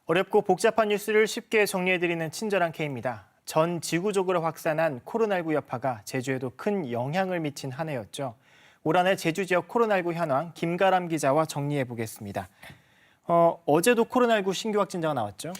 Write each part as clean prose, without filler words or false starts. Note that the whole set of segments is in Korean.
어렵고 복잡한 뉴스를 쉽게 정리해드리는 친절한 K입니다. 전 지구적으로 확산한 코로나19 여파가 제주에도 큰 영향을 미친 한 해였죠. 올 한 해 제주 지역 코로나19 현황 김가람 기자와 정리해보겠습니다. 어제도 코로나19 신규 확진자가 나왔죠?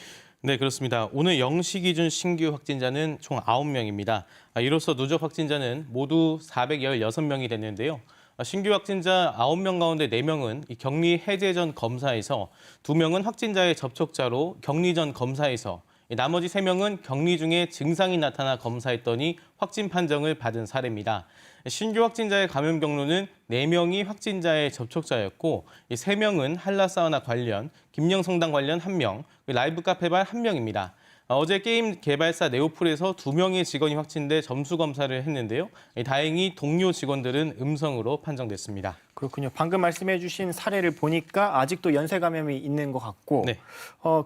네, 그렇습니다. 오늘 0시 기준 신규 확진자는 총 9명입니다. 이로써 누적 확진자는 모두 416명이 됐는데요. 신규 확진자 9명 가운데 4명은 격리 해제 전 검사에서 2명은 확진자의 접촉자로 격리 전 검사에서 나머지 3명은 격리 중에 증상이 나타나 검사했더니 확진 판정을 받은 사례입니다. 신규 확진자의 감염 경로는 4명이 확진자의 접촉자였고 3명은 한라사우나 관련, 김영성당 관련 1명, 라이브 카페발 1명입니다. 어제 게임 개발사 네오플에서 2명의 직원이 확진돼 점수 검사를 했는데요. 다행히 동료 직원들은 음성으로 판정됐습니다. 그렇군요. 방금 말씀해 주신 사례를 보니까 아직도 연쇄 감염이 있는 것 같고 네.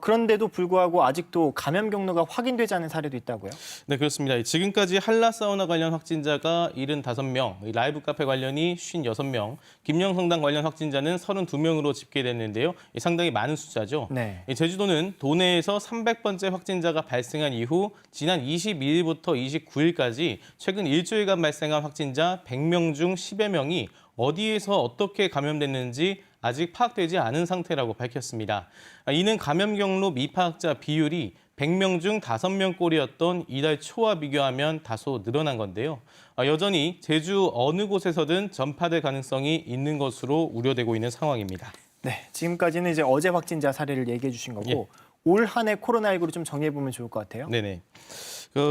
그런데도 불구하고 아직도 감염 경로가 확인되지 않은 사례도 있다고요? 네, 그렇습니다. 지금까지 한라사우나 관련 확진자가 75명, 라이브 카페 관련이 56명, 김영성당 관련 확진자는 32명으로 집계됐는데요. 상당히 많은 숫자죠. 네. 제주도는 도내에서 300번째 확진자가 발생한 이후 지난 22일부터 29일까지 최근 일주일간 발생한 확진자 100명 중 10여 명이 어디에서 어떻게 감염됐는지 아직 파악되지 않은 상태라고 밝혔습니다. 이는 감염 경로 미파악자 비율이 100명 중 5명꼴이었던 이달 초와 비교하면 다소 늘어난 건데요. 여전히 제주 어느 곳에서든 전파될 가능성이 있는 것으로 우려되고 있는 상황입니다. 네, 지금까지는 이제 어제 확진자 사례를 얘기해 주신 거고 올 한 해 코로나19로 좀 정리해 보면 좋을 것 같아요. 네네.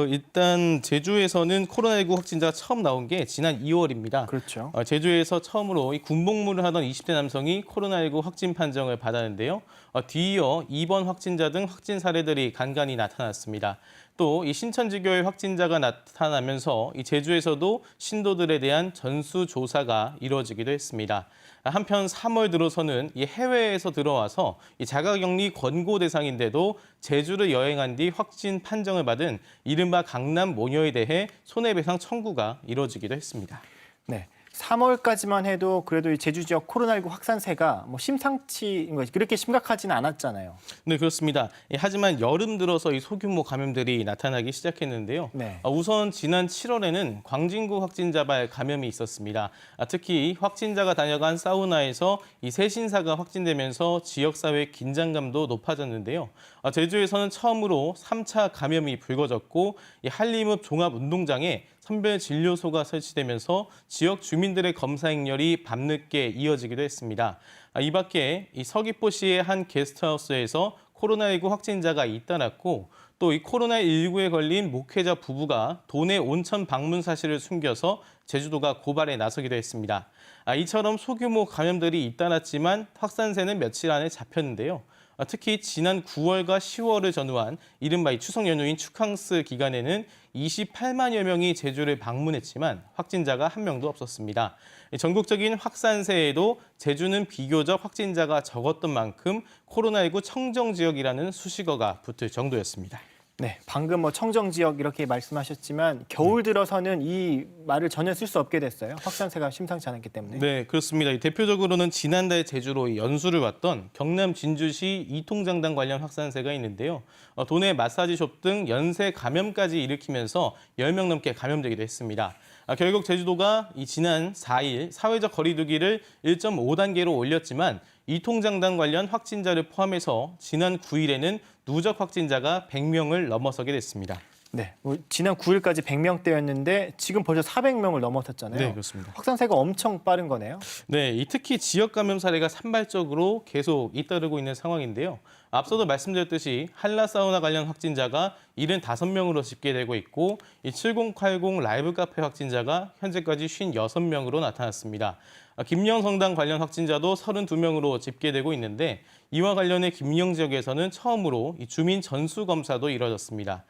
일단 제주에서는 코로나19 확진자가 처음 나온 게 지난 2월입니다. 그렇죠. 제주에서 처음으로 이 군복무를 하던 20대 남성이 코로나19 확진 판정을 받았는데요. 뒤이어 입원 확진자 등 확진 사례들이 간간히 나타났습니다. 또 이 신천지교회 확진자가 나타나면서 이 제주에서도 신도들에 대한 전수조사가 이루어지기도 했습니다. 한편 3월 들어서는 이 해외에서 들어와서 이 자가격리 권고 대상인데도 제주를 여행한 뒤 확진 판정을 받은 이른바 강남 모녀에 대해 손해배상 청구가 이루어지기도 했습니다. 네. 3월까지만 해도 그래도 이 제주 지역 코로나19 확산세가 심상치 그렇게 심각하지는 않았잖아요. 네, 그렇습니다. 하지만 여름 들어서 이 소규모 감염들이 나타나기 시작했는데요. 네. 우선 지난 7월에는 광진구 확진자발 감염이 있었습니다. 특히 확진자가 다녀간 사우나에서 이 세신사가 확진되면서 지역사회 긴장감도 높아졌는데요. 제주에서는 처음으로 3차 감염이 불거졌고 이 한림읍 종합운동장에 선별진료소가 설치되면서 지역 주민들의 검사 행렬이 밤늦게 이어지기도 했습니다. 이 밖에 이 서귀포시의 한 게스트하우스에서 코로나19 확진자가 잇따랐고 또 이 코로나19에 걸린 목회자 부부가 도내 온천 방문 사실을 숨겨서 제주도가 고발에 나서기도 했습니다. 이처럼 소규모 감염들이 잇따랐지만 확산세는 며칠 안에 잡혔는데요. 특히 지난 9월과 10월을 전후한 이른바 추석 연휴인 축항스 기간에는 28만여 명이 제주를 방문했지만 확진자가 한 명도 없었습니다. 전국적인 확산세에도 제주는 비교적 확진자가 적었던 만큼 코로나19 청정 지역이라는 수식어가 붙을 정도였습니다. 네, 방금 청정 지역 이렇게 말씀하셨지만 겨울 들어서는 이 말을 전혀 쓸 수 없게 됐어요. 확산세가 심상치 않았기 때문에. 네, 그렇습니다. 대표적으로는 지난달 제주로 연수를 왔던 경남 진주시 이통장당 관련 확산세가 있는데요. 도내 마사지숍 등 연쇄 감염까지 일으키면서 10명 넘게 감염되기도 했습니다. 결국 제주도가 지난 4일 사회적 거리 두기를 1.5단계로 올렸지만 이통장당 관련 확진자를 포함해서 지난 9일에는 누적 확진자가 100명을 넘어서게 됐습니다. 네, 지난 9일까지 100명대였는데 지금 벌써 400명을 넘어섰잖아요. 네, 그렇습니다. 확산세가 엄청 빠른 거네요. 네, 특히 지역 감염 사례가 산발적으로 계속 잇따르고 있는 상황인데요. 앞서도 말씀드렸듯이 한라사우나 관련 확진자가 75명으로 집계되고 있고 이 7080 라이브 카페 확진자가 현재까지 56명으로 나타났습니다. 김영성당 관련 확진자도 32명으로 집계되고 있는데 이와 관련해 김영 지역에서는 처음으로 이 주민 전수 검사도 이뤄졌습니다.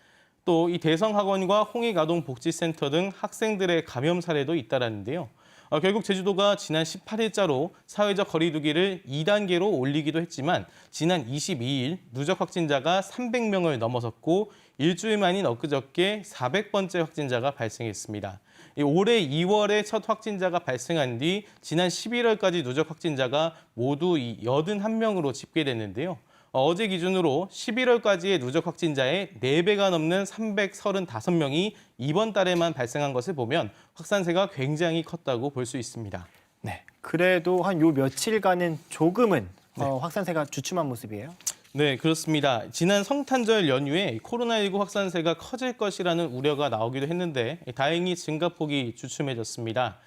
또 이 대성학원과 홍익아동복지센터 등 학생들의 감염 사례도 잇따랐는데요. 결국 제주도가 지난 18일자로 사회적 거리 두기를 2단계로 올리기도 했지만 지난 22일 누적 확진자가 300명을 넘어섰고 일주일 만인 엊그저께 400번째 확진자가 발생했습니다. 올해 2월에 첫 확진자가 발생한 뒤 지난 11월까지 누적 확진자가 모두 81명으로 집계됐는데요. 어제 기준으로 11월까지의 누적 확진자의 4배가 넘는 335명이 이번 달에만 발생한 것을 보면 확산세가 굉장히 컸다고 볼 수 있습니다. 네, 그래도 한 요 며칠간은 조금은 확산세가 주춤한 모습이에요. 네, 그렇습니다. 지난 성탄절 연휴에 코로나19 확산세가 커질 것이라는 우려가 나오기도 했는데 다행히 증가폭이 주춤해졌습니다.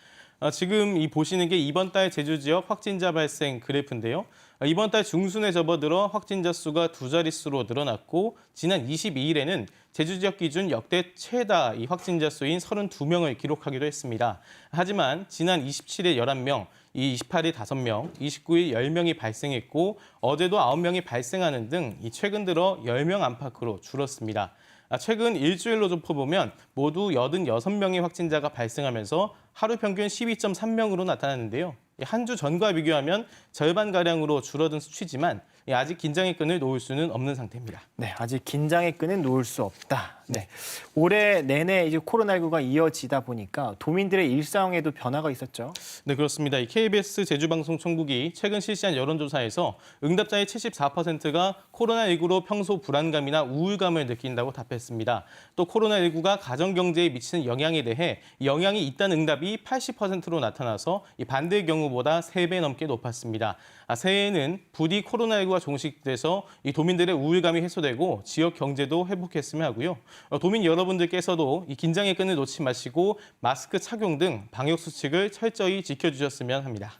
지금 이 보시는 게 이번 달 제주 지역 확진자 발생 그래프인데요. 이번 달 중순에 접어들어 확진자 수가 2자릿수로 늘어났고 지난 22일에는 제주 지역 기준 역대 최다 이 확진자 수인 32명을 기록하기도 했습니다. 하지만 지난 27일 11명, 28일 5명, 29일 10명이 발생했고 어제도 9명이 발생하는 등 최근 들어 10명 안팎으로 줄었습니다. 최근 일주일로 좁혀보면 모두 86명의 확진자가 발생하면서 하루 평균 12.3명으로 나타났는데요. 한 주 전과 비교하면 절반가량으로 줄어든 수치지만 아직 긴장의 끈을 놓을 수는 없는 상태입니다. 네, 아직 긴장의 끈은 놓을 수 없다. 네, 올해 내내 이제 코로나19가 이어지다 보니까 도민들의 일상에도 변화가 있었죠. 네, 그렇습니다. 이 KBS 제주방송총국이 최근 실시한 여론조사에서 응답자의 74%가 코로나19로 평소 불안감이나 우울감을 느낀다고 답했습니다. 또 코로나19가 가정경제에 미치는 영향에 대해 영향이 있다는 응답이 80%로 나타나서 이 반대의 경우보다 3배 넘게 높았습니다. 새해에는 부디 코로나19가 종식돼서 이 도민들의 우울감이 해소되고 지역 경제도 회복했으면 하고요. 도민 여러분들께서도 이 긴장의 끈을 놓지 마시고 마스크 착용 등 방역 수칙을 철저히 지켜주셨으면 합니다.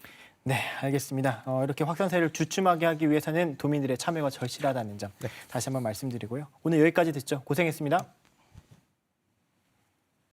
네, 알겠습니다. 이렇게 확산세를 주춤하게 하기 위해서는 도민들의 참여가 절실하다는 점 다시 한번 말씀드리고요. 오늘 여기까지 듣죠. 고생했습니다.